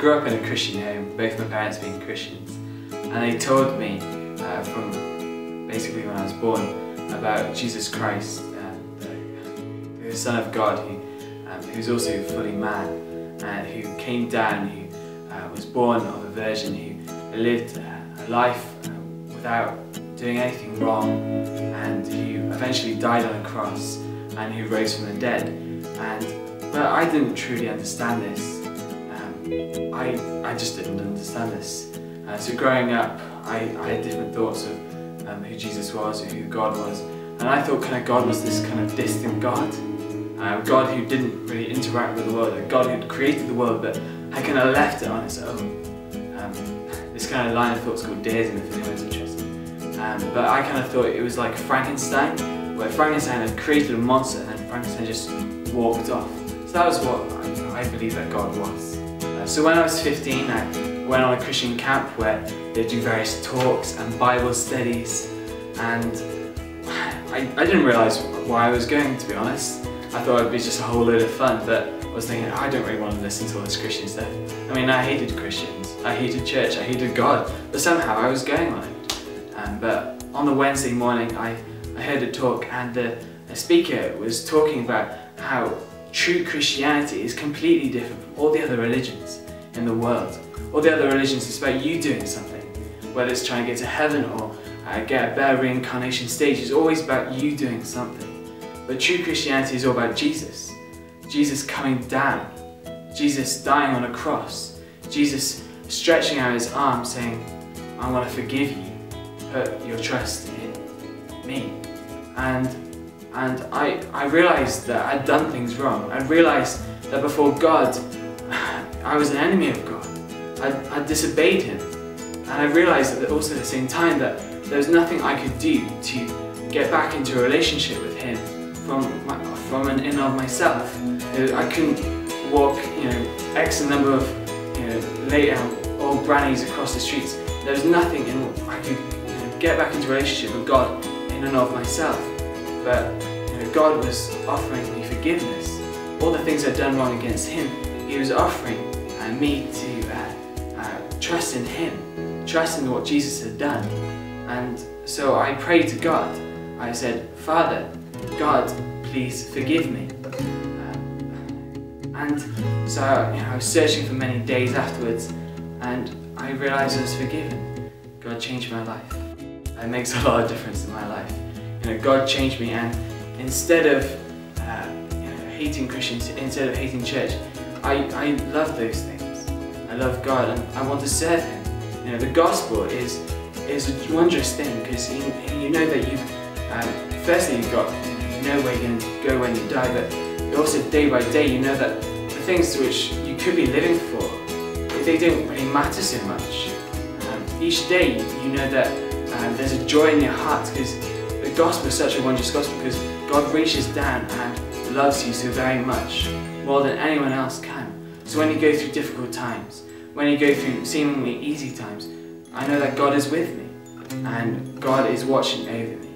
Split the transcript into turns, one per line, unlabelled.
grew up in a Christian home, both my parents being Christians, and they told me from basically when I was born about Jesus Christ, the Son of God, who's also fully man, who came down, who was born of a virgin, who lived a life without doing anything wrong, and who eventually died on a cross, and who rose from the dead. But I didn't truly understand this. I just didn't understand this. So growing up, I had different thoughts of who Jesus was, or who God was, and I thought kind of God was this kind of distant God, God who didn't really interact with the world, a God who had created the world but had kind of left it on its own. This kind of line of thoughts called deism, if anyone's interested. But I kind of thought it was like Frankenstein, where Frankenstein had created a monster and then Frankenstein just walked off. So that was what I believe that God was. So when I was 15, I went on a Christian camp where they do various talks and Bible studies, and I didn't realise why I was going, to be honest. I thought it would be just a whole load of fun, but I was thinking, I don't really want to listen to all this Christian stuff. I mean, I hated Christians, I hated church, I hated God, but somehow I was going on it. But on the Wednesday morning, I heard a talk, and the speaker was talking about how true Christianity is completely different from all the other religions in the world. All the other religions, it's about you doing something. Whether it's trying to get to heaven or get a better reincarnation stage, it's always about you doing something. But true Christianity is all about Jesus. Jesus coming down. Jesus dying on a cross. Jesus stretching out his arm saying, I want to forgive you. Put your trust in me. And I realised that I'd done things wrong. I realised that before God, I was an enemy of God. I disobeyed him. And I realised that also at the same time that there was nothing I could do to get back into a relationship with him from and in of myself. I couldn't walk, X number of, late old grannies across the streets. There was nothing I could get back into a relationship with God in and of myself. But God was offering me forgiveness. All the things I'd done wrong against him, he was offering me to trust in him, trust in what Jesus had done. And so I prayed to God. I said, Father, God, please forgive me. And so I was searching for many days afterwards, and I realised I was forgiven. God changed my life. It makes a lot of difference in my life. God changed me, and instead of hating Christians, instead of hating church, I love those things. I love God, and I want to serve him. The gospel is a wondrous thing, because you know that firstly you know where you're going to go when you die, but also day by day you know that the things which you could be living for, they don't really matter so much. Each day you know that there's a joy in your heart, because the gospel is such a wondrous gospel, because God reaches down and loves you so very much, more than anyone else can. So when you go through difficult times, when you go through seemingly easy times, I know that God is with me, and God is watching over me.